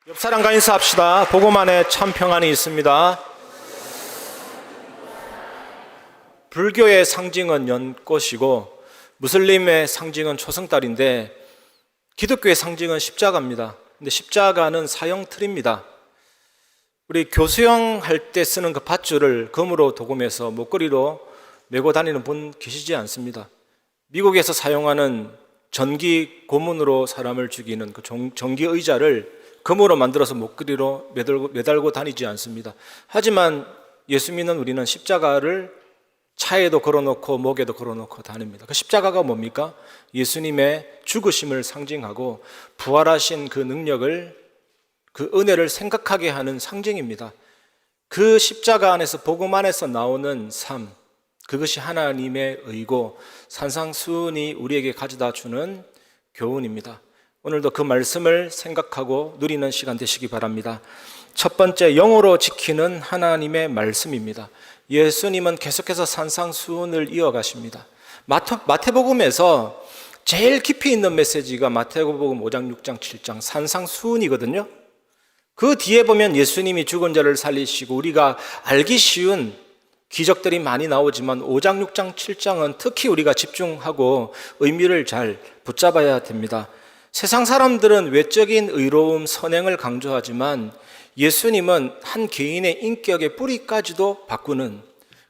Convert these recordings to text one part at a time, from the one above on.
옆 사람과 인사합시다. 복음안에 참 평안이 있습니다. 불교의 상징은 연꽃이고 무슬림의 상징은 초승달인데 기독교의 상징은 십자가입니다. 근데 십자가는 사형 틀입니다. 우리 교수형 할 때 쓰는 그 밧줄을 금으로 도금해서 목걸이로 메고 다니는 분 계시지 않습니다. 미국에서 사용하는 전기 고문으로 사람을 죽이는 그 전기 의자를 금으로 만들어서 목걸이로 매달고 다니지 않습니다. 하지만 예수 믿는 우리는 십자가를 차에도 걸어놓고 목에도 걸어놓고 다닙니다. 그 십자가가 뭡니까? 예수님의 죽으심을 상징하고 부활하신 그 능력을, 그 은혜를 생각하게 하는 상징입니다. 그 십자가 안에서, 복음 안에서 나오는 삶, 그것이 하나님의 의고 산상수훈이 우리에게 가져다 주는 교훈입니다. 오늘도 그 말씀을 생각하고 누리는 시간 되시기 바랍니다. 첫 번째, 영으로 지키는 하나님의 말씀입니다. 예수님은 계속해서 산상수훈을 이어가십니다. 마태복음에서 제일 깊이 있는 메시지가 마태복음 5장, 6장, 7장 산상수훈이거든요. 그 뒤에 보면 예수님이 죽은 자를 살리시고 우리가 알기 쉬운 기적들이 많이 나오지만 5장, 6장, 7장은 특히 우리가 집중하고 의미를 잘 붙잡아야 됩니다. 세상 사람들은 외적인 의로움, 선행을 강조하지만 예수님은 한 개인의 인격의 뿌리까지도 바꾸는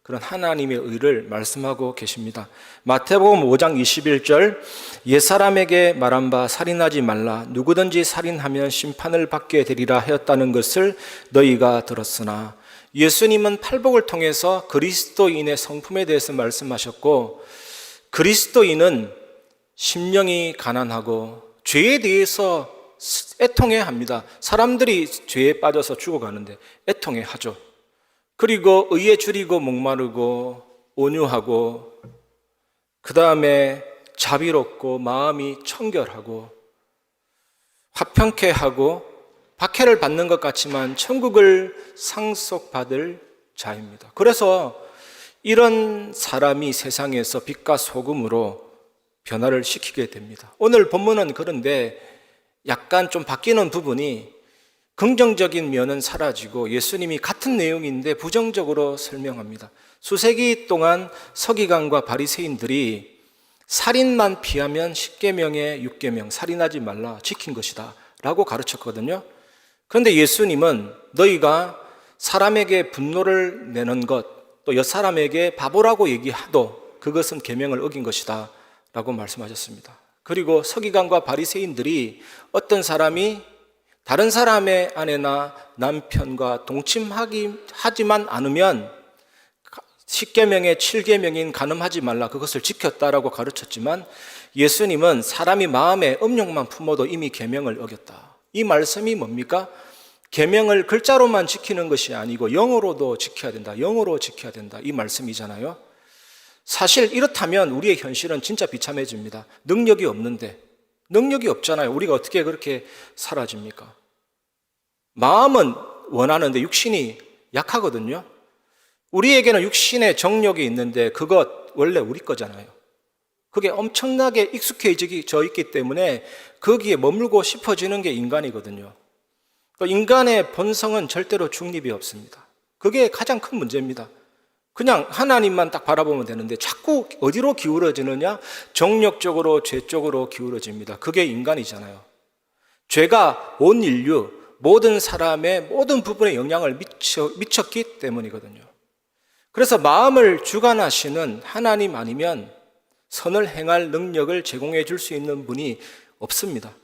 그런 하나님의 의를 말씀하고 계십니다. 마태복음 5장 21절, 옛사람에게 말한 바 살인하지 말라, 누구든지 살인하면 심판을 받게 되리라 하였다는 것을 너희가 들었으나, 예수님은 팔복을 통해서 그리스도인의 성품에 대해서 말씀하셨고, 그리스도인은 심령이 가난하고 죄에 대해서 애통해합니다. 사람들이 죄에 빠져서 죽어가는데 애통해하죠. 그리고 의에 줄이고 목마르고 온유하고, 그 다음에 자비롭고 마음이 청결하고 화평케 하고 박해를 받는 것 같지만 천국을 상속받을 자입니다. 그래서 이런 사람이 세상에서 빛과 소금으로 변화를 시키게 됩니다. 오늘 본문은 그런데 약간 좀 바뀌는 부분이, 긍정적인 면은 사라지고 예수님이 같은 내용인데 부정적으로 설명합니다. 수세기 동안 서기관과 바리새인들이 살인만 피하면 10계명의 6계명 살인하지 말라 지킨 것이다 라고 가르쳤거든요. 그런데 예수님은 너희가 사람에게 분노를 내는 것, 또 옆사람에게 바보라고 얘기하도 그것은 계명을 어긴 것이다 라고 말씀하셨습니다. 그리고 서기관과 바리새인들이 어떤 사람이 다른 사람의 아내나 남편과 동침하지만 않으면 10계명의 7계명인 간음하지 말라, 그것을 지켰다라고 가르쳤지만 예수님은 사람이 마음에 음욕만 품어도 이미 계명을 어겼다. 이 말씀이 뭡니까? 계명을 글자로만 지키는 것이 아니고 영어로도 지켜야 된다, 영어로 지켜야 된다, 이 말씀이잖아요. 사실 이렇다면 우리의 현실은 진짜 비참해집니다. 능력이 없는데, 능력이 없잖아요. 우리가 어떻게 그렇게 사라집니까? 마음은 원하는데 육신이 약하거든요. 우리에게는 육신의 정욕이 있는데 그것 원래 우리 거잖아요. 그게 엄청나게 익숙해져 있기 때문에 거기에 머물고 싶어지는 게 인간이거든요. 또 인간의 본성은 절대로 중립이 없습니다. 그게 가장 큰 문제입니다. 그냥 하나님만 딱 바라보면 되는데 자꾸 어디로 기울어지느냐? 정욕적으로, 죄 쪽으로 기울어집니다. 그게 인간이잖아요. 죄가 온 인류, 모든 사람의 모든 부분에 영향을 미쳤기 때문이거든요. 그래서 마음을 주관하시는 하나님 아니면 선을 행할 능력을 제공해 줄 수 있는 분이 없습니다.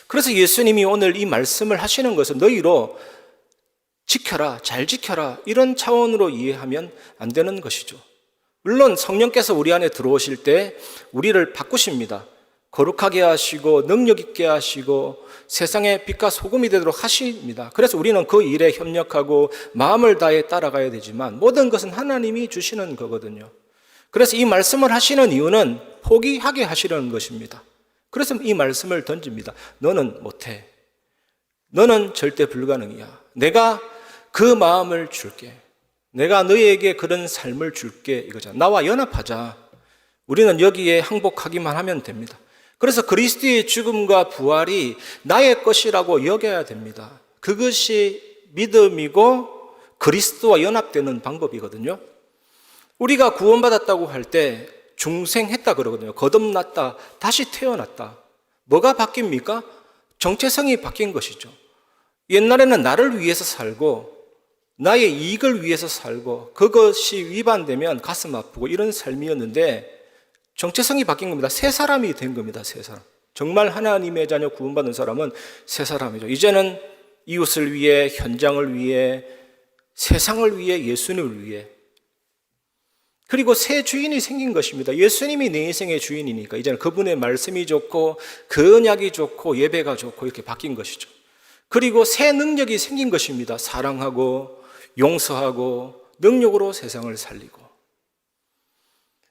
그래서 예수님이 오늘 이 말씀을 하시는 것은 너희로 지켜라, 잘 지켜라, 이런 차원으로 이해하면 안 되는 것이죠. 물론 성령께서 우리 안에 들어오실 때 우리를 바꾸십니다. 거룩하게 하시고 능력 있게 하시고 세상의 빛과 소금이 되도록 하십니다. 그래서 우리는 그 일에 협력하고 마음을 다해 따라가야 되지만 모든 것은 하나님이 주시는 거거든요. 그래서 이 말씀을 하시는 이유는 포기하게 하시려는 것입니다. 그래서 이 말씀을 던집니다. 너는 못해. 너는 절대 불가능이야. 내가 그 마음을 줄게. 내가 너희에게 그런 삶을 줄게, 이거잖아. 나와 연합하자. 우리는 여기에 항복하기만 하면 됩니다. 그래서 그리스도의 죽음과 부활이 나의 것이라고 여겨야 됩니다. 그것이 믿음이고 그리스도와 연합되는 방법이거든요. 우리가 구원받았다고 할 때 중생했다 그러거든요. 거듭났다, 다시 태어났다. 뭐가 바뀝니까? 정체성이 바뀐 것이죠. 옛날에는 나를 위해서 살고 나의 이익을 위해서 살고 그것이 위반되면 가슴 아프고 이런 삶이었는데 정체성이 바뀐 겁니다. 새 사람이 된 겁니다. 새 사람. 정말 하나님의 자녀 구원받은 사람은 새 사람이죠. 이제는 이웃을 위해, 현장을 위해, 세상을 위해, 예수님을 위해, 그리고 새 주인이 생긴 것입니다. 예수님이 내 인생의 주인이니까 이제는 그분의 말씀이 좋고 그 언약이 좋고 예배가 좋고 이렇게 바뀐 것이죠. 그리고 새 능력이 생긴 것입니다. 사랑하고 용서하고 능력으로 세상을 살리고.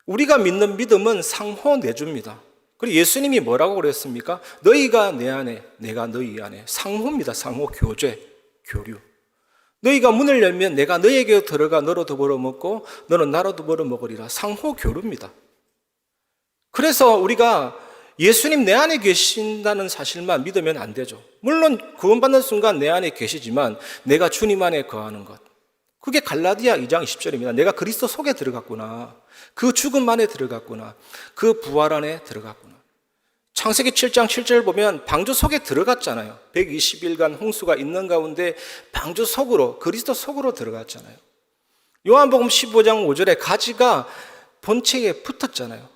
우리가 믿는 믿음은 상호 내주입니다. 그리고 예수님이 뭐라고 그랬습니까? 너희가 내 안에, 내가 너희 안에. 상호입니다. 상호 교제, 교류. 너희가 문을 열면 내가 너희에게 들어가 너로 더불어 먹고 너는 나로 더불어 먹으리라. 상호 교류입니다. 그래서 우리가 예수님 내 안에 계신다는 사실만 믿으면 안 되죠. 물론 구원받는 순간 내 안에 계시지만 내가 주님 안에 거하는 것. 그게 갈라디아 2장 20절입니다. 내가 그리스도 속에 들어갔구나. 그 죽음 안에 들어갔구나. 그 부활 안에 들어갔구나. 창세기 7장 7절 보면 방주 속에 들어갔잖아요. 120일간 홍수가 있는 가운데 방주 속으로, 그리스도 속으로 들어갔잖아요. 요한복음 15장 5절에 가지가 본체에 붙었잖아요.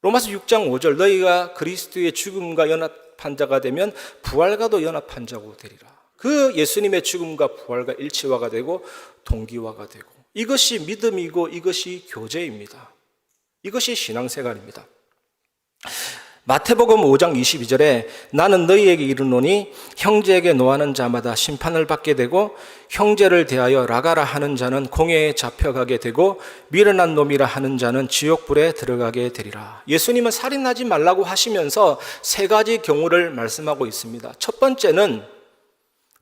로마서 6장 5절 너희가 그리스도의 죽음과 연합한 자가 되면 부활과도 연합한 자고 되리라. 그 예수님의 죽음과 부활과 일치화가 되고 동기화가 되고, 이것이 믿음이고 이것이 교제입니다. 이것이 신앙생활입니다. 마태복음 5장 22절에 나는 너희에게 이르노니 형제에게 노하는 자마다 심판을 받게 되고 형제를 대하여 라가라 하는 자는 공회에 잡혀가게 되고 미련한 놈이라 하는 자는 지옥불에 들어가게 되리라. 예수님은 살인하지 말라고 하시면서 세 가지 경우를 말씀하고 있습니다. 첫 번째는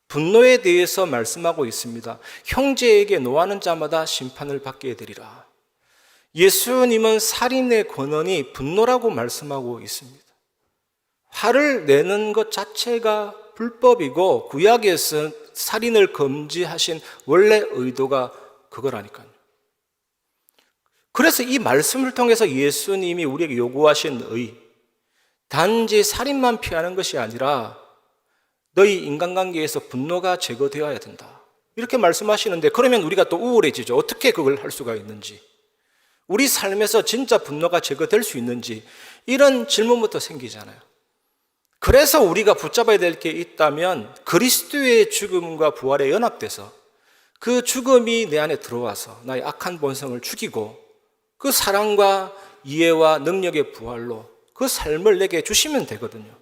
분노에 대해서 말씀하고 있습니다. 형제에게 노하는 자마다 심판을 받게 되리라. 예수님은 살인의 권한이 분노라고 말씀하고 있습니다. 화를 내는 것 자체가 불법이고 구약에서 살인을 금지하신 원래 의도가 그거라니까요. 그래서 이 말씀을 통해서 예수님이 우리에게 요구하신 의, 단지 살인만 피하는 것이 아니라 너희 인간관계에서 분노가 제거되어야 된다. 이렇게 말씀하시는데, 그러면 우리가 또 우울해지죠. 어떻게 그걸 할 수가 있는지, 우리 삶에서 진짜 분노가 제거될 수 있는지, 이런 질문부터 생기잖아요. 그래서 우리가 붙잡아야 될 게 있다면 그리스도의 죽음과 부활에 연합돼서 그 죽음이 내 안에 들어와서 나의 악한 본성을 죽이고 그 사랑과 이해와 능력의 부활로 그 삶을 내게 주시면 되거든요.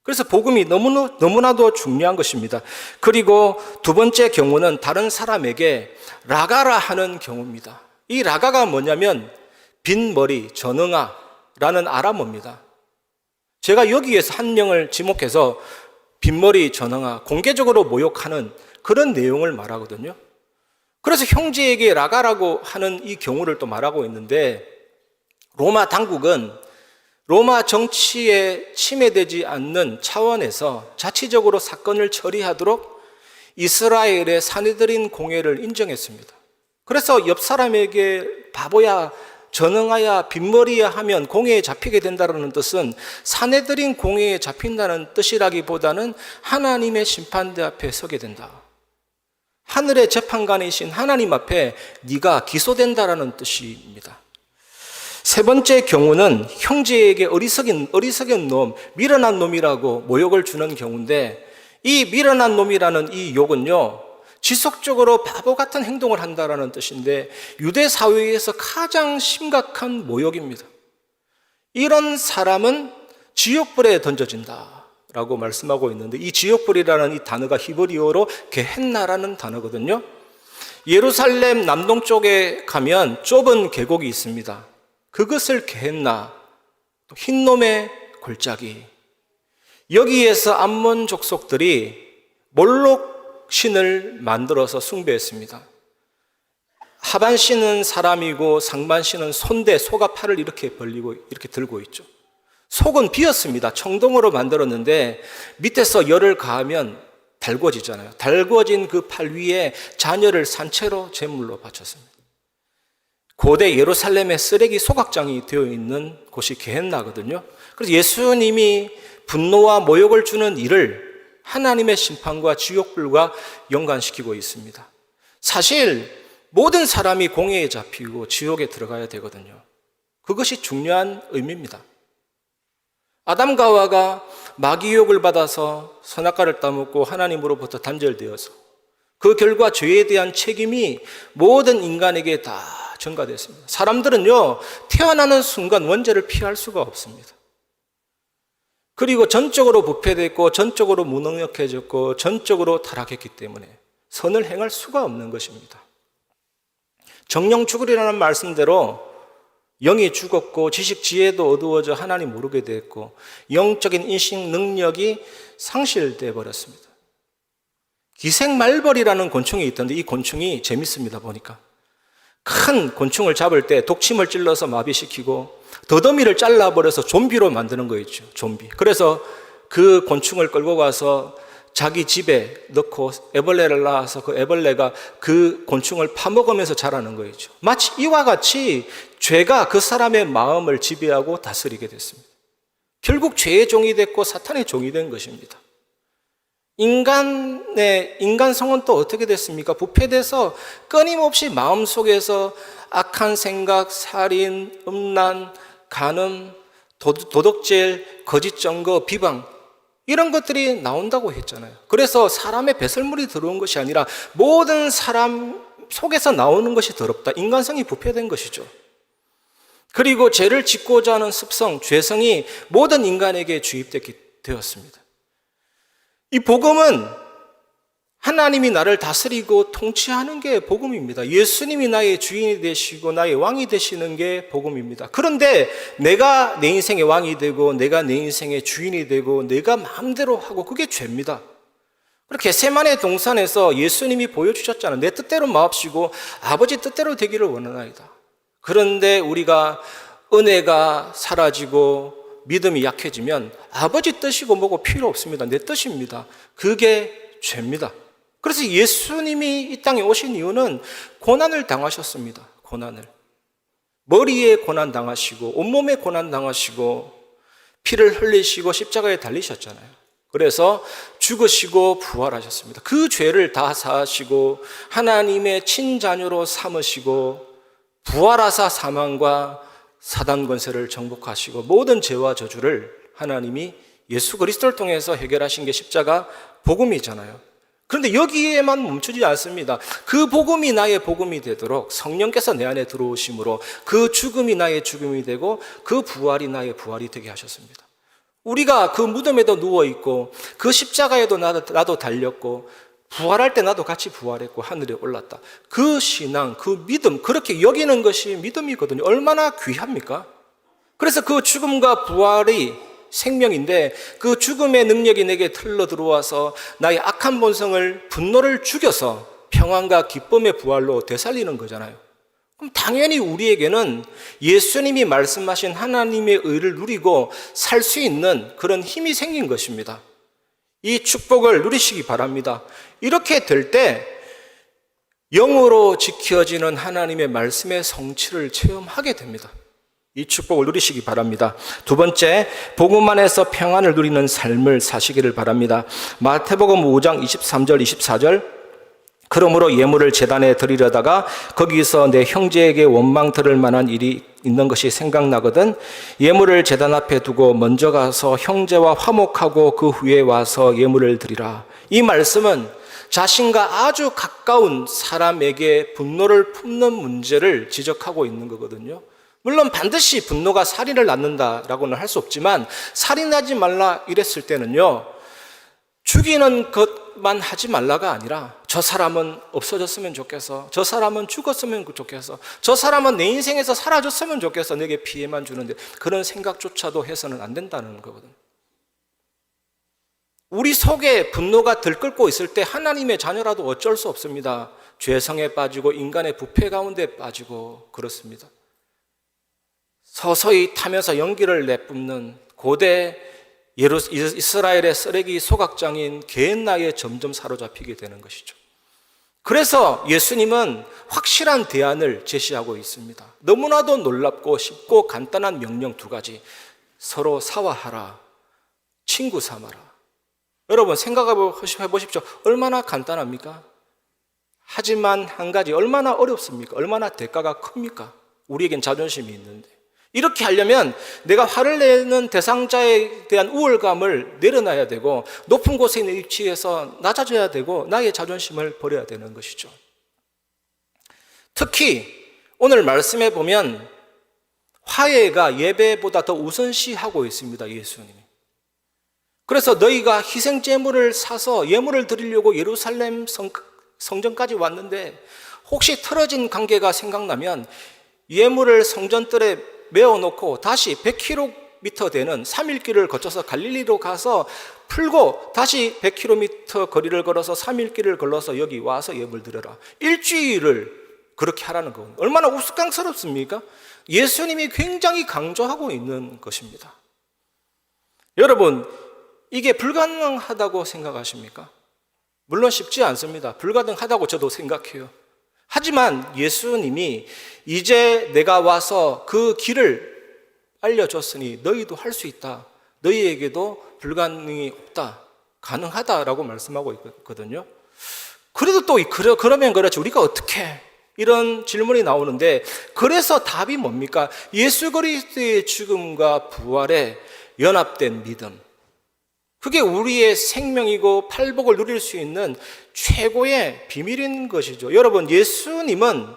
그래서 복음이 너무나도 중요한 것입니다. 그리고 두 번째 경우는 다른 사람에게 라가라 하는 경우입니다. 이 라가가 뭐냐면 빈머리, 전응아라는 아람어입니다. 제가 여기에서 한 명을 지목해서 빈머리, 전응아, 공개적으로 모욕하는 그런 내용을 말하거든요. 그래서 형제에게 라가라고 하는 이 경우를 또 말하고 있는데, 로마 당국은 로마 정치에 침해되지 않는 차원에서 자치적으로 사건을 처리하도록 이스라엘의 사내들인 공회를 인정했습니다. 그래서 옆 사람에게 바보야, 전응하야, 빈머리야 하면 공회에 잡히게 된다는 뜻은 사내들인 공회에 잡힌다는 뜻이라기보다는 하나님의 심판대 앞에 서게 된다. 하늘의 재판관이신 하나님 앞에 네가 기소된다라는 뜻입니다. 세 번째 경우는 형제에게 어리석은 놈, 미련한 놈이라고 모욕을 주는 경우인데, 이 미련한 놈이라는 이 욕은요, 지속적으로 바보 같은 행동을 한다라는 뜻인데 유대 사회에서 가장 심각한 모욕입니다. 이런 사람은 지옥불에 던져진다라고 말씀하고 있는데, 이 지옥불이라는 이 단어가 히브리어로 게헨나라는 단어거든요. 예루살렘 남동쪽에 가면 좁은 계곡이 있습니다. 그것을 게헨나, 흰놈의 골짜기, 여기에서 암몬 족속들이 몰록 신을 만들어서 숭배했습니다. 하반신은 사람이고 상반신은 손대, 소가 팔을 이렇게 벌리고 이렇게 들고 있죠. 속은 비었습니다. 청동으로 만들었는데 밑에서 열을 가하면 달궈지잖아요. 달궈진 그 팔 위에 자녀를 산채로 제물로 바쳤습니다. 고대 예루살렘의 쓰레기 소각장이 되어 있는 곳이 게헨나거든요. 그래서 예수님이 분노와 모욕을 주는 일을 하나님의 심판과 지옥불과 연관시키고 있습니다. 사실 모든 사람이 공회에 잡히고 지옥에 들어가야 되거든요. 그것이 중요한 의미입니다. 아담과 하와가 마귀 유혹을 받아서 선악과를 따먹고 하나님으로부터 단절되어서 그 결과 죄에 대한 책임이 모든 인간에게 다 전가됐습니다. 사람들은요, 태어나는 순간 원죄를 피할 수가 없습니다. 그리고 전적으로 부패됐고 전적으로 무능력해졌고 전적으로 타락했기 때문에 선을 행할 수가 없는 것입니다. 정령 죽으리라는 말씀대로 영이 죽었고 지식 지혜도 어두워져 하나님 모르게 됐고 영적인 인식 능력이 상실돼 버렸습니다. 기생말벌이라는 곤충이 있던데 이 곤충이 재밌습니다. 보니까 큰 곤충을 잡을 때 독침을 찔러서 마비시키고 더더미를 잘라버려서 좀비로 만드는 거 있죠. 좀비. 그래서 그 곤충을 끌고 가서 자기 집에 넣고 애벌레를 낳아서 그 애벌레가 그 곤충을 파먹으면서 자라는 거죠. 마치 이와 같이 죄가 그 사람의 마음을 지배하고 다스리게 됐습니다. 결국 죄의 종이 됐고 사탄의 종이 된 것입니다. 인간성은 또 어떻게 됐습니까? 부패돼서 끊임없이 마음속에서 악한 생각, 살인, 음란, 간음, 도덕질, 거짓 증거, 비방 이런 것들이 나온다고 했잖아요. 그래서 사람의 배설물이 들어온 것이 아니라 모든 사람 속에서 나오는 것이 더럽다. 인간성이 부패된 것이죠. 그리고 죄를 짓고자 하는 습성, 죄성이 모든 인간에게 주입되었습니다. 이 복음은 하나님이 나를 다스리고 통치하는 게 복음입니다. 예수님이 나의 주인이 되시고 나의 왕이 되시는 게 복음입니다. 그런데 내가 내 인생의 왕이 되고 내가 내 인생의 주인이 되고 내가 마음대로 하고 그게 죄입니다. 겟세마네 동산에서 예수님이 보여주셨잖아요. 내 뜻대로 마옵시고 아버지 뜻대로 되기를 원하나이다. 그런데 우리가 은혜가 사라지고 믿음이 약해지면 아버지 뜻이고 뭐고 필요 없습니다. 내 뜻입니다. 그게 죄입니다. 그래서 예수님이 이 땅에 오신 이유는 고난을 당하셨습니다. 고난을. 머리에 고난 당하시고 온몸에 고난 당하시고 피를 흘리시고 십자가에 달리셨잖아요. 그래서 죽으시고 부활하셨습니다. 그 죄를 다 사하시고 하나님의 친자녀로 삼으시고 부활하사 사망과 사단 권세를 정복하시고 모든 죄와 저주를 하나님이 예수 그리스도를 통해서 해결하신 게 십자가 복음이잖아요. 그런데 여기에만 멈추지 않습니다. 그 복음이 나의 복음이 되도록 성령께서 내 안에 들어오심으로 그 죽음이 나의 죽음이 되고 그 부활이 나의 부활이 되게 하셨습니다. 우리가 그 무덤에도 누워있고 그 십자가에도 나도 달렸고 부활할 때 나도 같이 부활했고 하늘에 올랐다. 그 신앙, 그 믿음, 그렇게 여기는 것이 믿음이거든요. 얼마나 귀합니까? 그래서 그 죽음과 부활이 생명인데 그 죽음의 능력이 내게 틀러 들어와서 나의 악한 본성을 분노를 죽여서 평안과 기쁨의 부활로 되살리는 거잖아요. 그럼 당연히 우리에게는 예수님이 말씀하신 하나님의 의를 누리고 살 수 있는 그런 힘이 생긴 것입니다. 이 축복을 누리시기 바랍니다. 이렇게 될 때 영으로 지켜지는 하나님의 말씀의 성취를 체험하게 됩니다. 이 축복을 누리시기 바랍니다. 두 번째, 복음 안에서 평안을 누리는 삶을 사시기를 바랍니다. 마태복음 5장 23절 24절 그러므로 예물을 제단에 드리려다가 거기서 내 형제에게 원망 들을 만한 일이 있는 것이 생각나거든 예물을 제단 앞에 두고 먼저 가서 형제와 화목하고 그 후에 와서 예물을 드리라. 이 말씀은 자신과 아주 가까운 사람에게 분노를 품는 문제를 지적하고 있는 거거든요. 물론 반드시 분노가 살인을 낳는다라고는 할 수 없지만 살인하지 말라 이랬을 때는요, 죽이는 것만 하지 말라가 아니라 저 사람은 없어졌으면 좋겠어, 저 사람은 죽었으면 좋겠어, 저 사람은 내 인생에서 사라졌으면 좋겠어, 내게 피해만 주는데 그런 생각조차도 해서는 안 된다는 거거든요. 우리 속에 분노가 들끓고 있을 때 하나님의 자녀라도 어쩔 수 없습니다. 죄성에 빠지고 인간의 부패 가운데 빠지고 그렇습니다. 서서히 타면서 연기를 내뿜는 고대 이스라엘의 쓰레기 소각장인 게엔나에 점점 사로잡히게 되는 것이죠. 그래서 예수님은 확실한 대안을 제시하고 있습니다. 너무나도 놀랍고 쉽고 간단한 명령 두 가지. 서로 사화하라, 친구 삼아라. 여러분 생각해 보십시오. 얼마나 간단합니까? 하지만 한 가지, 얼마나 어렵습니까? 얼마나 대가가 큽니까? 우리에겐 자존심이 있는데. 이렇게 하려면 내가 화를 내는 대상자에 대한 우월감을 내려놔야 되고, 높은 곳에 있는 위치에서 낮아져야 되고, 나의 자존심을 버려야 되는 것이죠. 특히 오늘 말씀해 보면 화해가 예배보다 더 우선시하고 있습니다, 예수님이. 그래서 너희가 희생제물을 사서 예물을 드리려고 예루살렘 성전까지 왔는데, 혹시 틀어진 관계가 생각나면 예물을 성전뜰에 메어놓고 다시 100km 되는 3일길을 거쳐서 갈릴리로 가서 풀고 다시 100km 거리를 걸어서 3일길을 걸러서 여기 와서 예물 드려라. 일주일을 그렇게 하라는 건 얼마나 우스꽝스럽습니까? 예수님이 굉장히 강조하고 있는 것입니다. 여러분, 이게 불가능하다고 생각하십니까? 물론 쉽지 않습니다. 불가능하다고 저도 생각해요. 하지만 예수님이 이제 내가 와서 그 길을 알려줬으니 너희도 할 수 있다. 너희에게도 불가능이 없다. 가능하다라고 말씀하고 있거든요. 그래도 또 그러면 그렇지 우리가 어떻게 이런 질문이 나오는데, 그래서 답이 뭡니까? 예수 그리스도의 죽음과 부활에 연합된 믿음. 그게 우리의 생명이고 팔복을 누릴 수 있는 최고의 비밀인 것이죠. 여러분, 예수님은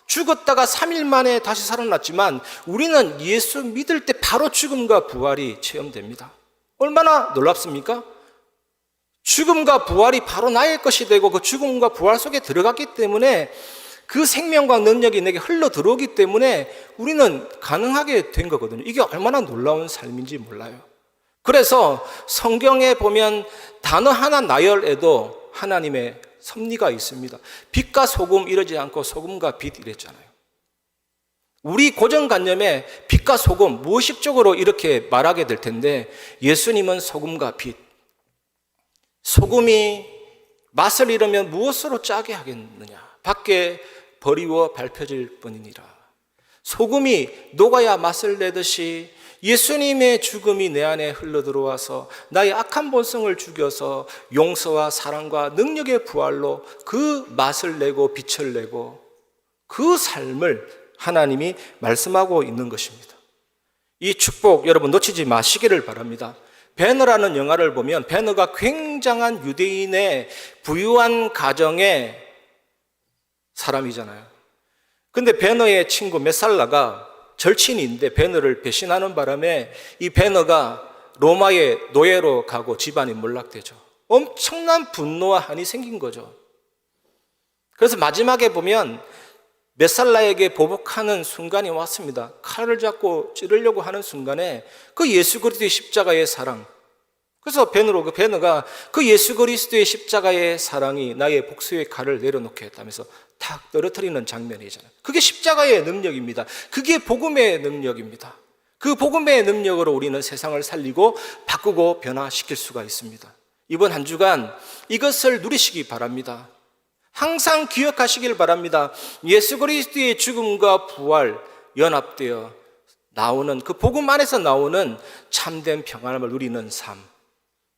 죽었다가 3일 만에 다시 살아났지만 우리는 예수 믿을 때 바로 죽음과 부활이 체험됩니다. 얼마나 놀랍습니까? 죽음과 부활이 바로 나의 것이 되고 그 죽음과 부활 속에 들어갔기 때문에, 그 생명과 능력이 내게 흘러 들어오기 때문에 우리는 가능하게 된 거거든요. 이게 얼마나 놀라운 삶인지 몰라요. 그래서 성경에 보면 단어 하나 나열에도 하나님의 섭리가 있습니다. 빛과 소금 이러지 않고 소금과 빛 이랬잖아요. 우리 고정관념에 빛과 소금 무의식적으로 이렇게 말하게 될 텐데, 예수님은 소금과 빛. 소금이 맛을 잃으면 무엇으로 짜게 하겠느냐? 밖에 버리워 밟혀질 뿐이니라. 소금이 녹아야 맛을 내듯이 예수님의 죽음이 내 안에 흘러들어와서 나의 악한 본성을 죽여서 용서와 사랑과 능력의 부활로 그 맛을 내고 빛을 내고 그 삶을 하나님이 말씀하고 있는 것입니다. 이 축복 여러분 놓치지 마시기를 바랍니다. 배너라는 영화를 보면 배너가 굉장한 유대인의 부유한 가정의 사람이잖아요. 근데 배너의 친구 메살라가 절친인데 배너를 배신하는 바람에 이 배너가 로마의 노예로 가고 집안이 몰락되죠. 엄청난 분노와 한이 생긴 거죠. 그래서 마지막에 보면 메살라에게 보복하는 순간이 왔습니다. 칼을 잡고 찌르려고 하는 순간에 그 예수 그리스도의 십자가의 사랑, 그래서 배너가 그 예수 그리스도의 십자가의 사랑이 나의 복수의 칼을 내려놓게 했다면서 탁 떨어뜨리는 장면이잖아요. 그게 십자가의 능력입니다. 그게 복음의 능력입니다. 그 복음의 능력으로 우리는 세상을 살리고 바꾸고 변화시킬 수가 있습니다. 이번 한 주간 이것을 누리시기 바랍니다. 항상 기억하시길 바랍니다. 예수 그리스도의 죽음과 부활 연합되어 나오는 그 복음 안에서 나오는 참된 평안함을 누리는 삶,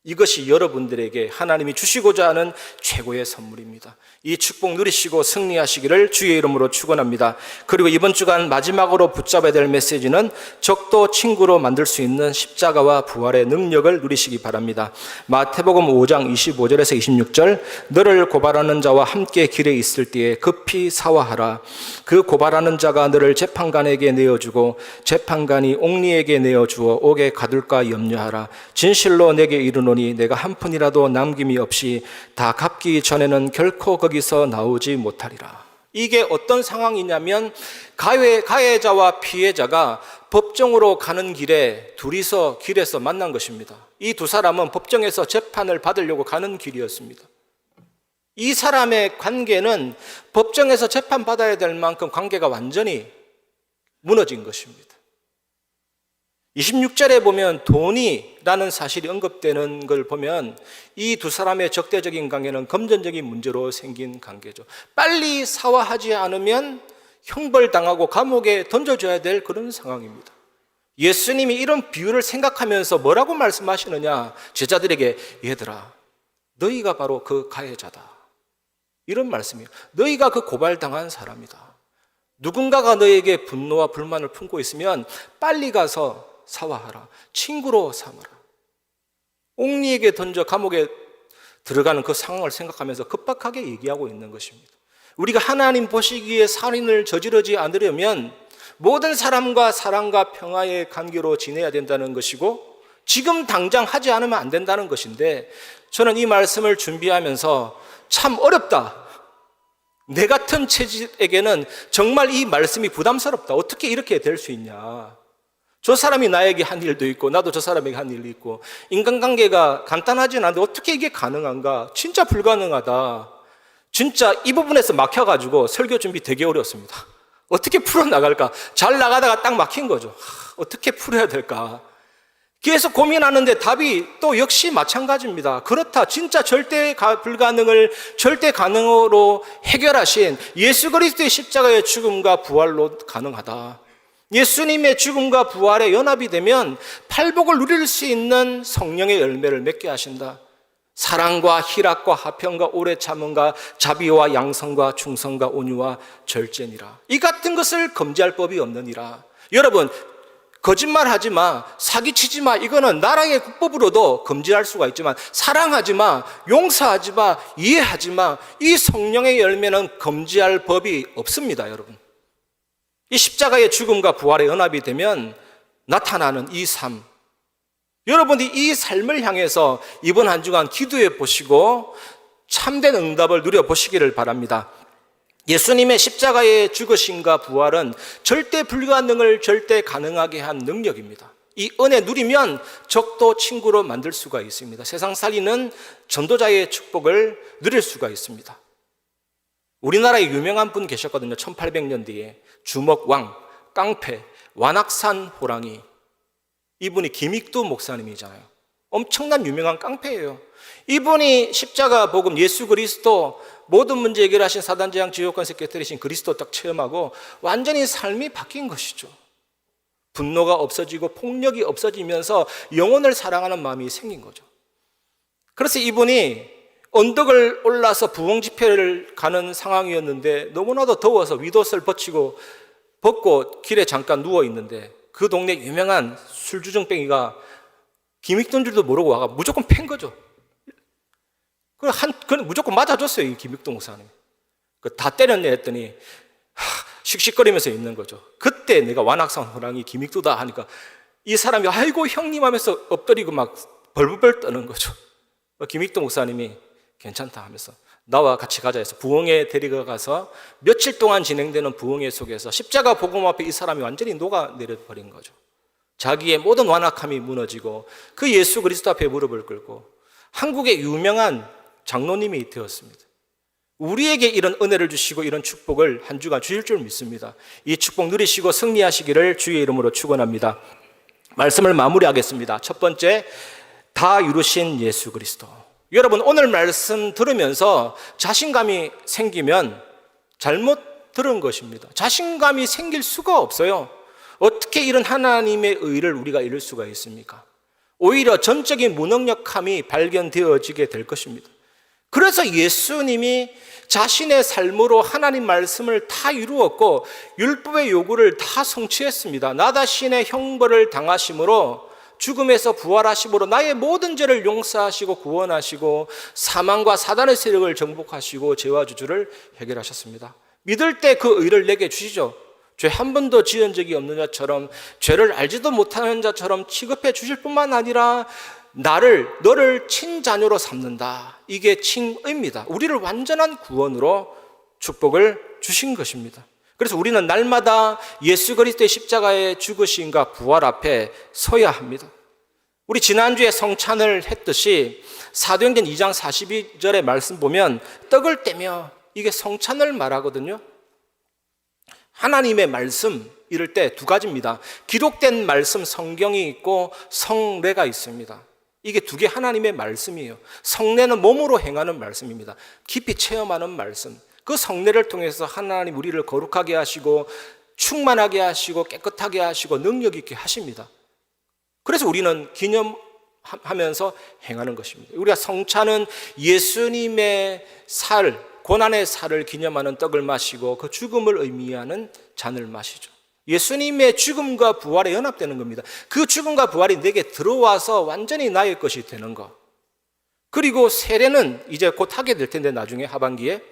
이것이 여러분들에게 하나님이 주시고자 하는 최고의 선물입니다. 이 축복 누리시고 승리하시기를 주의 이름으로 축원합니다. 그리고 이번 주간 마지막으로 붙잡아야 될 메시지는 적도 친구로 만들 수 있는 십자가와 부활의 능력을 누리시기 바랍니다. 마태복음 5장 25절에서 26절, 너를 고발하는 자와 함께 길에 있을 때에 급히 사화하라. 그 고발하는 자가 너를 재판관에게 내어주고 재판관이 옥리에게 내어주어 옥에 가둘까 염려하라. 진실로 내게 이르노니 내가 한 푼이라도 남김이 없이 다 갚기 전에는 결코 거기서 나오지 못하리라. 이게 어떤 상황이냐면 가해자와 피해자가 법정으로 가는 길에 둘이서 길에서 만난 것입니다. 이 두 사람은 법정에서 재판을 받으려고 가는 길이었습니다. 이 사람의 관계는 법정에서 재판받아야 될 만큼 관계가 완전히 무너진 것입니다. 26절에 보면 돈이라는 사실이 언급되는 걸 보면 이 두 사람의 적대적인 관계는 금전적인 문제로 생긴 관계죠. 빨리 사화하지 않으면 형벌당하고 감옥에 던져줘야 될 그런 상황입니다. 예수님이 이런 비유를 생각하면서 뭐라고 말씀하시느냐? 제자들에게, 얘들아, 너희가 바로 그 가해자다. 이런 말씀이에요. 너희가 그 고발당한 사람이다. 누군가가 너에게 분노와 불만을 품고 있으면 빨리 가서 사과하라. 친구로 삼아라. 옥리에게 던져 감옥에 들어가는 그 상황을 생각하면서 급박하게 얘기하고 있는 것입니다. 우리가 하나님 보시기에 살인을 저지르지 않으려면 모든 사람과 사랑과 평화의 관계로 지내야 된다는 것이고 지금 당장 하지 않으면 안 된다는 것인데, 저는 이 말씀을 준비하면서 참 어렵다. 내 같은 체질에게는 정말 이 말씀이 부담스럽다. 어떻게 이렇게 될 수 있냐. 저 사람이 나에게 한 일도 있고 나도 저 사람에게 한 일도 있고 인간관계가 간단하진 않은데 어떻게 이게 가능한가? 진짜 불가능하다. 진짜 이 부분에서 막혀가지고 설교 준비 되게 어려웠습니다. 어떻게 풀어나갈까? 잘 나가다가 딱 막힌 거죠. 어떻게 풀어야 될까? 계속 고민하는데 답이 또 역시 마찬가지입니다. 그렇다. 진짜 절대 불가능을 절대 가능으로 해결하신 예수 그리스도의 십자가의 죽음과 부활로 가능하다. 예수님의 죽음과 부활에 연합이 되면 팔복을 누릴 수 있는 성령의 열매를 맺게 하신다. 사랑과 희락과 화평과 오래 참음과 자비와 양성과 충성과 온유와 절제니라. 이 같은 것을 금지할 법이 없느니라. 여러분, 거짓말하지 마, 사기치지 마, 이거는 나라의 국법으로도 금지할 수가 있지만 사랑하지 마, 용서하지 마, 이해하지 마, 이 성령의 열매는 금지할 법이 없습니다. 여러분, 이 십자가의 죽음과 부활의 연합이 되면 나타나는 이 삶, 여러분이 이 삶을 향해서 이번 한 주간 기도해 보시고 참된 응답을 누려보시기를 바랍니다. 예수님의 십자가의 죽으심과 부활은 절대 불가능을 절대 가능하게 한 능력입니다. 이 은혜 누리면 적도 친구로 만들 수가 있습니다. 세상 살리는 전도자의 축복을 누릴 수가 있습니다. 우리나라에 유명한 분 계셨거든요. 1800년대에 주먹왕, 깡패, 완악산 호랑이. 이분이 김익두 목사님이잖아요. 엄청난 유명한 깡패예요. 이분이 십자가 복음, 예수 그리스도 모든 문제 해결하신 사단재앙 지옥관세 깨뜨리신 그리스도 딱 체험하고 완전히 삶이 바뀐 것이죠. 분노가 없어지고 폭력이 없어지면서 영혼을 사랑하는 마음이 생긴 거죠. 그래서 이분이 언덕을 올라서 부흥 집회를 가는 상황이었는데 너무나도 더워서 윗옷을 벗고 길에 잠깐 누워 있는데 그 동네 유명한 술주정뱅이가 김익도인 줄도 모르고 와가 무조건 팬 거죠. 그건 무조건 맞아줬어요, 이 김익도 목사님. 다 때렸네 했더니 씩씩거리면서 있는 거죠. 그때 내가 완악산 호랑이 김익도다 하니까 이 사람이 아이고 형님 하면서 엎드리고 막 벌벌 떠는 거죠. 김익도 목사님이 괜찮다 하면서 나와 같이 가자 해서 부흥회 데리고 가서 며칠 동안 진행되는 부흥회 속에서 십자가 복음 앞에 이 사람이 완전히 녹아내려 버린 거죠. 자기의 모든 완악함이 무너지고 그 예수 그리스도 앞에 무릎을 꿇고 한국의 유명한 장로님이 되었습니다. 우리에게 이런 은혜를 주시고 이런 축복을 한 주간 주실 줄 믿습니다. 이 축복 누리시고 승리하시기를 주의 이름으로 축원합니다. 말씀을 마무리하겠습니다. 첫 번째, 다 이루신 예수 그리스도. 여러분, 오늘 말씀 들으면서 자신감이 생기면 잘못 들은 것입니다. 자신감이 생길 수가 없어요. 어떻게 이런 하나님의 의를 우리가 이룰 수가 있습니까? 오히려 전적인 무능력함이 발견되어지게 될 것입니다. 그래서 예수님이 자신의 삶으로 하나님 말씀을 다 이루었고 율법의 요구를 다 성취했습니다. 나 자신의 형벌을 당하심으로 죽음에서 부활하심으로 나의 모든 죄를 용서하시고 구원하시고 사망과 사단의 세력을 정복하시고 죄와 저주를 해결하셨습니다. 믿을 때 그 의를 내게 주시죠. 죄 한 번도 지은 적이 없는 자처럼, 죄를 알지도 못하는 자처럼 취급해 주실 뿐만 아니라 너를 친자녀로 삼는다. 이게 칭의입니다. 우리를 완전한 구원으로 축복을 주신 것입니다. 그래서 우리는 날마다 예수 그리스도의 십자가의 죽으심과 부활 앞에 서야 합니다. 우리 지난주에 성찬을 했듯이 사도행전 2장 42절의 말씀 보면 떡을 떼며, 이게 성찬을 말하거든요. 하나님의 말씀, 이럴 때 두 가지입니다. 기록된 말씀, 성경이 있고 성례가 있습니다. 이게 두 개 하나님의 말씀이에요. 성례는 몸으로 행하는 말씀입니다. 깊이 체험하는 말씀. 그 성례를 통해서 하나님 우리를 거룩하게 하시고 충만하게 하시고 깨끗하게 하시고 능력 있게 하십니다. 그래서 우리는 기념하면서 행하는 것입니다. 우리가 성찬은 예수님의 살, 고난의 살을 기념하는 떡을 마시고 그 죽음을 의미하는 잔을 마시죠. 예수님의 죽음과 부활에 연합되는 겁니다. 그 죽음과 부활이 내게 들어와서 완전히 나의 것이 되는 것. 그리고 세례는 이제 곧 하게 될 텐데, 나중에 하반기에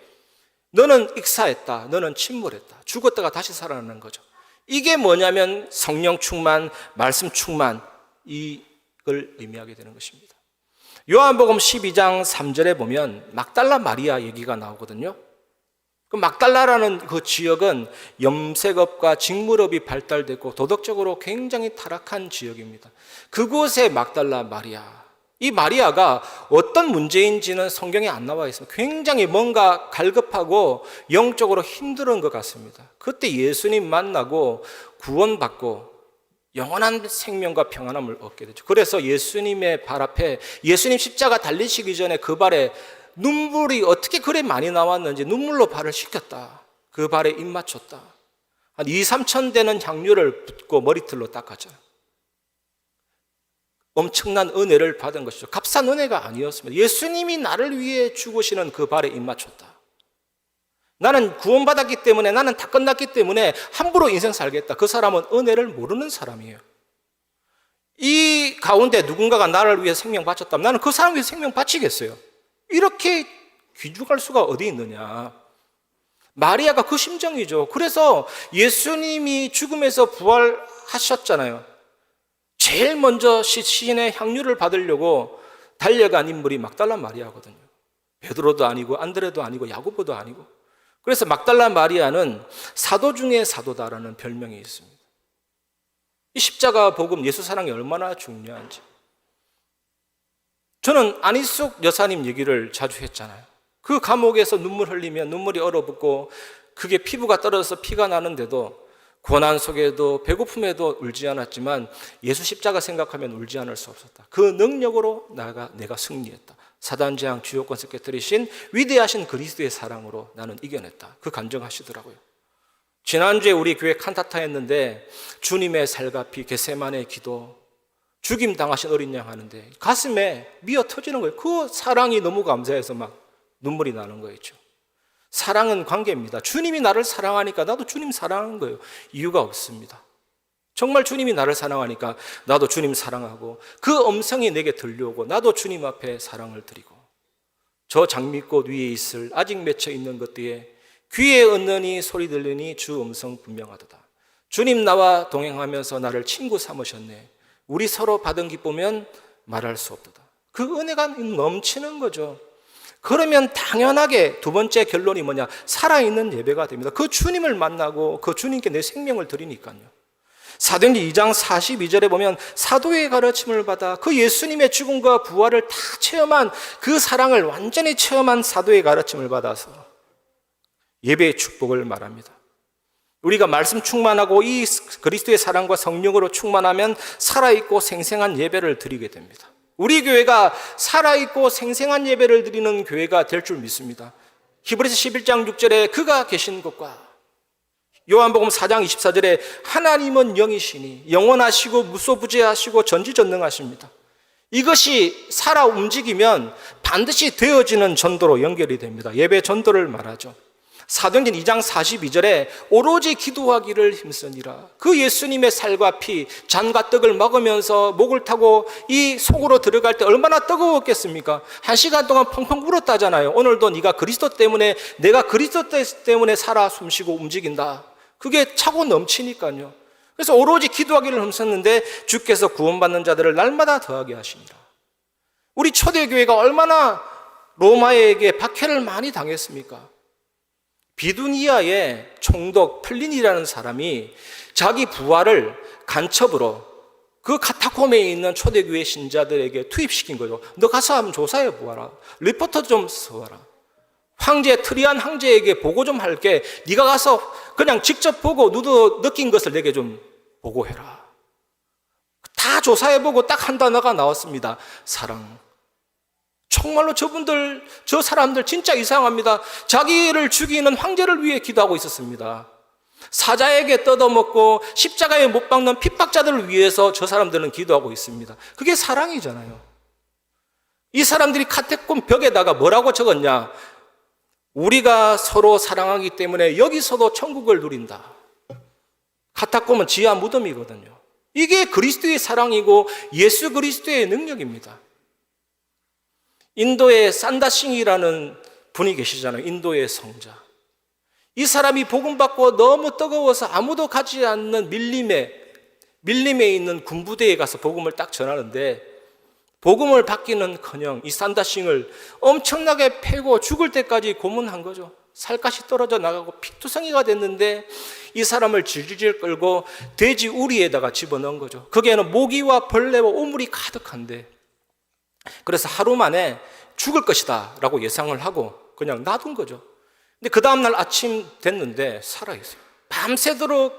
너는 익사했다, 너는 침몰했다, 죽었다가 다시 살아나는 거죠. 이게 뭐냐면 성령 충만, 말씀 충만, 이걸 의미하게 되는 것입니다. 요한복음 12장 3절에 보면 막달라 마리아 얘기가 나오거든요. 그 막달라라는 그 지역은 염색업과 직물업이 발달됐고 도덕적으로 굉장히 타락한 지역입니다. 그곳에 막달라 마리아, 이 마리아가 어떤 문제인지는 성경에 안 나와 있습니다. 굉장히 뭔가 갈급하고 영적으로 힘든 것 같습니다. 그때 예수님 만나고 구원받고 영원한 생명과 평안함을 얻게 되죠. 그래서 예수님의 발 앞에, 예수님 십자가 달리시기 전에 그 발에 눈물이 어떻게 그래 많이 나왔는지 눈물로 발을 씻겼다. 그 발에 입 맞췄다. 한 2, 3천 되는 향유를 붓고 머리털로 닦았죠. 엄청난 은혜를 받은 것이죠. 값싼 은혜가 아니었습니다. 예수님이 나를 위해 죽으시는 그 발에 입 맞췄다. 나는 구원받았기 때문에, 나는 다 끝났기 때문에 함부로 인생 살겠다. 그 사람은 은혜를 모르는 사람이에요. 이 가운데 누군가가 나를 위해 생명 바쳤다면 나는 그 사람 위해 생명 바치겠어요. 이렇게 귀중할 수가 어디 있느냐. 마리아가 그 심정이죠. 그래서 예수님이 죽음에서 부활하셨잖아요. 제일 먼저 시신의 향유를 받으려고 달려간 인물이 막달라 마리아거든요. 베드로도 아니고 안드레도 아니고 야고보도 아니고. 그래서 막달라 마리아는 사도 중에 사도다라는 별명이 있습니다. 이 십자가 복음, 예수 사랑이 얼마나 중요한지. 저는 안희숙 여사님 얘기를 자주 했잖아요. 그 감옥에서 눈물 흘리면 눈물이 얼어붙고 그게 피부가 떨어져서 피가 나는데도 고난 속에도 배고픔에도 울지 않았지만 예수 십자가 생각하면 울지 않을 수 없었다. 그 능력으로 내가 승리했다. 사단 재앙 주요권세 깨뜨리신 위대하신 그리스도의 사랑으로 나는 이겨냈다. 그 간증하시더라고요. 지난주에 우리 교회 칸타타 했는데 주님의 살과 피, 겟세마네 기도, 죽임 당하신 어린 양 하는데 가슴에 미어 터지는 거예요. 그 사랑이 너무 감사해서 막 눈물이 나는 거였죠. 사랑은 관계입니다. 주님이 나를 사랑하니까 나도 주님 사랑하는 거예요. 이유가 없습니다. 정말 주님이 나를 사랑하니까 나도 주님 사랑하고 그 음성이 내게 들려오고 나도 주님 앞에 사랑을 드리고, 저 장미꽃 위에 있을 아직 맺혀 있는 것들에 귀에 얻느니 소리 들리니 주 음성 분명하도다. 주님 나와 동행하면서 나를 친구 삼으셨네. 우리 서로 받은 기쁨은 말할 수 없도다. 그 은혜가 넘치는 거죠. 그러면 당연하게 두 번째 결론이 뭐냐? 살아있는 예배가 됩니다. 그 주님을 만나고 그 주님께 내 생명을 드리니까요. 사도행전 2장 42절에 보면 사도의 가르침을 받아 그 예수님의 죽음과 부활을 다 체험한, 그 사랑을 완전히 체험한 사도의 가르침을 받아서 예배의 축복을 말합니다. 우리가 말씀 충만하고 이 그리스도의 사랑과 성령으로 충만하면 살아있고 생생한 예배를 드리게 됩니다. 우리 교회가 살아있고 생생한 예배를 드리는 교회가 될 줄 믿습니다. 히브리서 11장 6절에 그가 계신 곳과 요한복음 4장 24절에 하나님은 영이시니 영원하시고 무소부재하시고 전지전능하십니다. 이것이 살아 움직이면 반드시 되어지는 전도로 연결이 됩니다. 예배 전도를 말하죠. 사도행전 2장 42절에 오로지 기도하기를 힘쓰니라. 그 예수님의 살과 피, 잔과 떡을 먹으면서 목을 타고 이 속으로 들어갈 때 얼마나 뜨거웠겠습니까? 1시간 동안 펑펑 울었다잖아요. 오늘도 네가 그리스도 때문에, 내가 그리스도 때문에 살아 숨쉬고 움직인다. 그게 차고 넘치니까요. 그래서 오로지 기도하기를 힘썼는데 주께서 구원받는 자들을 날마다 더하게 하시니라. 우리 초대교회가 얼마나 로마에게 박해를 많이 당했습니까? 비두니아의 총독 플린이라는 사람이 자기 부하를 간첩으로 그 카타콤에 있는 초대교회 신자들에게 투입시킨 거죠. 너 가서 한번 조사해 보아라. 리포터 좀 써와라. 황제 트리안 황제에게 보고 좀 할게. 네가 가서 그냥 직접 보고 너도 느낀 것을 내게 좀 보고해라. 다 조사해보고 딱 한 단어가 나왔습니다. 사랑. 정말로 저 사람들 진짜 이상합니다. 자기를 죽이는 황제를 위해 기도하고 있었습니다. 사자에게 뜯어먹고 십자가에 못 박는 핍박자들을 위해서 저 사람들은 기도하고 있습니다. 그게 사랑이잖아요. 이 사람들이 카테콤 벽에다가 뭐라고 적었냐? 우리가 서로 사랑하기 때문에 여기서도 천국을 누린다. 카타콤은 지하 무덤이거든요. 이게 그리스도의 사랑이고 예수 그리스도의 능력입니다. 인도에 산다싱이라는 분이 계시잖아요. 인도의 성자. 이 사람이 복음 받고 너무 뜨거워서 아무도 가지 않는 밀림에 있는 군부대에 가서 복음을 딱 전하는데, 복음을 받기는커녕 이 산다싱을 엄청나게 패고 죽을 때까지 고문한 거죠. 살갗이 떨어져 나가고 피투성이가 됐는데 이 사람을 질질 끌고 돼지 우리에다가 집어넣은 거죠. 거기에는 모기와 벌레와 오물이 가득한데, 그래서 하루 만에 죽을 것이다 라고 예상을 하고 그냥 놔둔 거죠. 근데 그 다음날 아침 됐는데 살아있어요. 밤새도록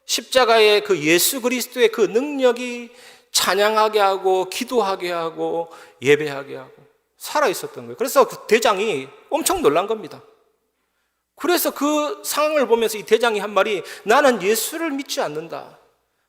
십자가의 그 예수 그리스도의 그 능력이 찬양하게 하고 기도하게 하고 예배하게 하고 살아있었던 거예요. 그래서 그 대장이 엄청 놀란 겁니다. 그래서 그 상황을 보면서 이 대장이 한 말이, 나는 예수를 믿지 않는다.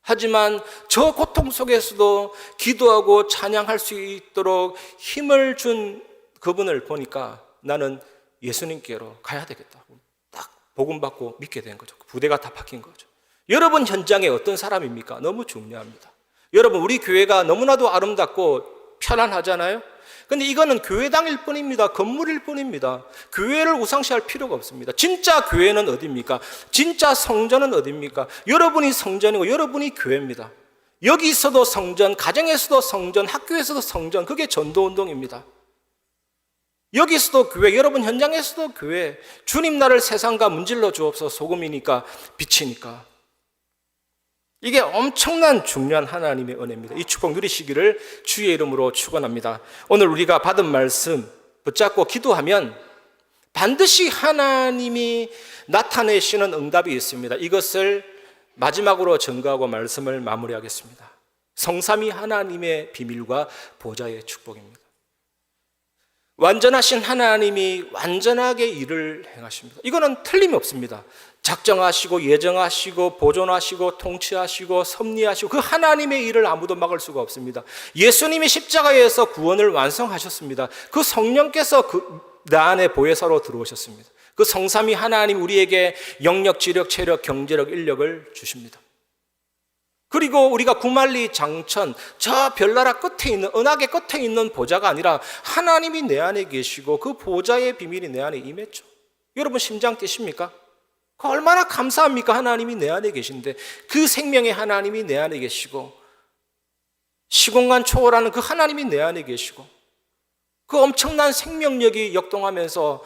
하지만 저 고통 속에서도 기도하고 찬양할 수 있도록 힘을 준 그분을 보니까 나는 예수님께로 가야 되겠다. 딱 복음 받고 믿게 된 거죠. 부대가 다 바뀐 거죠. 여러분 현장에 어떤 사람입니까? 너무 중요합니다. 여러분, 우리 교회가 너무나도 아름답고 편안하잖아요. 근데 이거는 교회당일 뿐입니다. 건물일 뿐입니다. 교회를 우상시할 필요가 없습니다. 진짜 교회는 어디입니까? 진짜 성전은 어디입니까? 여러분이 성전이고 여러분이 교회입니다. 여기서도 성전, 가정에서도 성전, 학교에서도 성전, 그게 전도운동입니다. 여기서도 교회, 여러분 현장에서도 교회. 주님 나를 세상과 문질러 주옵소서. 소금이니까 빛이니까. 이게 엄청난 중요한 하나님의 은혜입니다. 이 축복 누리시기를 주의 이름으로 축원합니다. 오늘 우리가 받은 말씀 붙잡고 기도하면 반드시 하나님이 나타내시는 응답이 있습니다. 이것을 마지막으로 증거하고 말씀을 마무리하겠습니다. 성삼위 하나님의 비밀과 보좌의 축복입니다. 완전하신 하나님이 완전하게 일을 행하십니다. 이거는 틀림이 없습니다. 작정하시고 예정하시고 보존하시고 통치하시고 섭리하시고 그 하나님의 일을 아무도 막을 수가 없습니다. 예수님이 십자가에서 구원을 완성하셨습니다. 그 성령께서 나 안에 보혜사로 들어오셨습니다. 그 성삼위 하나님 우리에게 영력, 지력, 체력, 경제력, 인력을 주십니다. 그리고 우리가 구만리 장천 저 별나라 끝에 있는 은하계 끝에 있는 보좌가 아니라 하나님이 내 안에 계시고 그 보좌의 비밀이 내 안에 임했죠. 여러분 심장 뛰십니까? 그 얼마나 감사합니까? 하나님이 내 안에 계신데 그 생명의 하나님이 내 안에 계시고 시공간 초월하는 그 하나님이 내 안에 계시고 그 엄청난 생명력이 역동하면서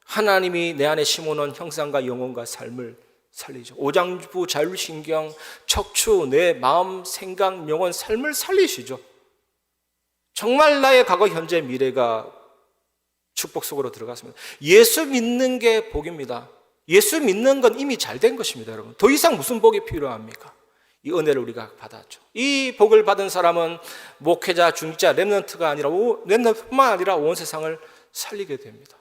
하나님이 내 안에 심어놓은 형상과 영혼과 삶을 살리죠. 오장부, 자율신경, 척추, 내 마음, 생각, 영혼, 삶을 살리시죠. 정말 나의 과거, 현재, 미래가 축복 속으로 들어갔습니다. 예수 믿는 게 복입니다. 예수 믿는 건 이미 잘 된 것입니다, 여러분. 더 이상 무슨 복이 필요합니까? 이 은혜를 우리가 받았죠. 이 복을 받은 사람은 목회자, 중직자, 렘넌트가 아니라 렘넌트뿐만 아니라 온 세상을 살리게 됩니다.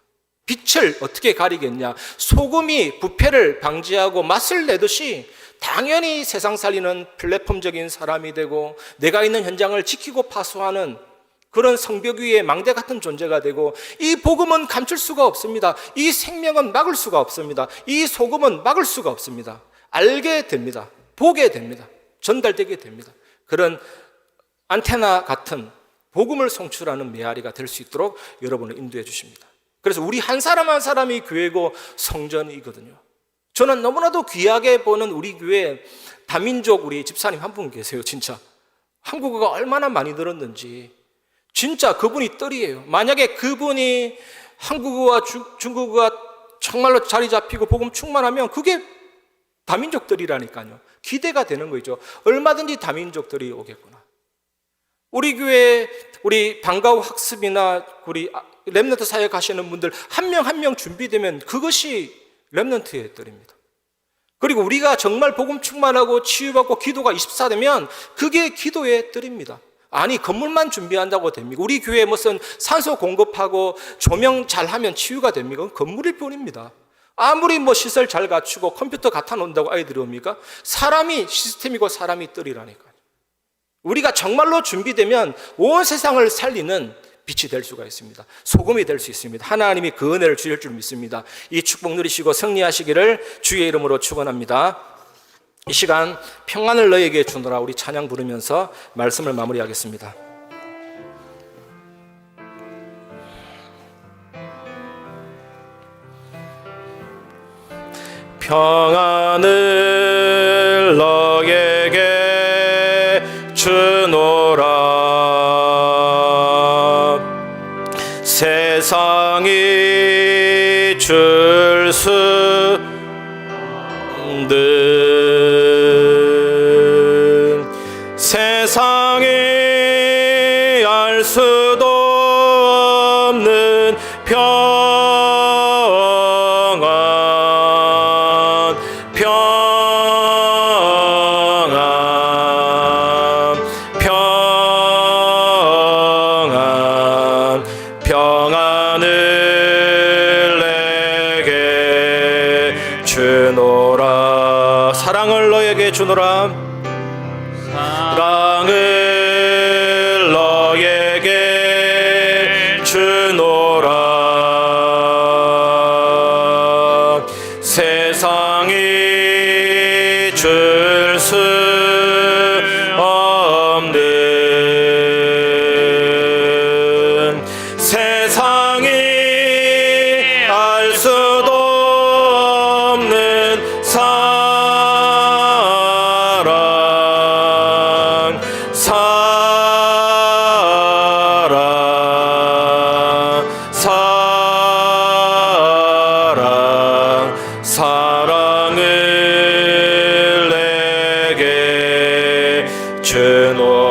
빛을 어떻게 가리겠냐? 소금이 부패를 방지하고 맛을 내듯이 당연히 세상 살리는 플랫폼적인 사람이 되고 내가 있는 현장을 지키고 파수하는 그런 성벽 위에 망대 같은 존재가 되고 이 복음은 감출 수가 없습니다. 이 생명은 막을 수가 없습니다. 이 소금은 막을 수가 없습니다. 알게 됩니다. 보게 됩니다. 전달되게 됩니다. 그런 안테나 같은 복음을 송출하는 메아리가 될 수 있도록 여러분을 인도해 주십니다. 그래서 우리 한 사람 한 사람이 교회고 성전이거든요. 저는 너무나도 귀하게 보는 우리 교회 다민족 우리 집사님 한 분 계세요. 진짜 한국어가 얼마나 많이 늘었는지 진짜 그분이 뜰이에요. 만약에 그분이 한국어와 중국어가 정말로 자리 잡히고 복음 충만하면 그게 다민족들이라니까요. 기대가 되는 거죠. 얼마든지 다민족들이 오겠구나. 우리 교회 우리 방과후 학습이나 우리 렘넌트 사역 하시는 분들 한 명 한 명 준비되면 그것이 렘넌트의 뜰입니다. 그리고 우리가 정말 복음 충만하고 치유받고 기도가 24되면 그게 기도의 뜰입니다. 아니 건물만 준비한다고 됩니까? 우리 교회에 무슨 산소 공급하고 조명 잘하면 치유가 됩니까? 그건 건물일 뿐입니다. 아무리 시설 잘 갖추고 컴퓨터 갖다 놓는다고 아이들이 옵니까? 사람이 시스템이고 사람이 뜰이라니까요. 우리가 정말로 준비되면 온 세상을 살리는 빛이 될 수가 있습니다. 소금이 될 수 있습니다. 하나님이 그 은혜를 주실 줄 믿습니다. 이 축복 누리시고 승리하시기를 주의 이름으로 축원합니다. 이 시간 평안을 너에게 주노라 우리 찬양 부르면서 말씀을 마무리하겠습니다. 평안을 너에게 주노라 세상이 줄 수 없는 세상이 알 수도 없는 평안 평안을 내게 주노라 사랑을 너에게 주노라 사랑을 너에게 주노라 세상이 줄 수 없는 세상이 알 수도 없는 사랑 사랑을 내게 주노라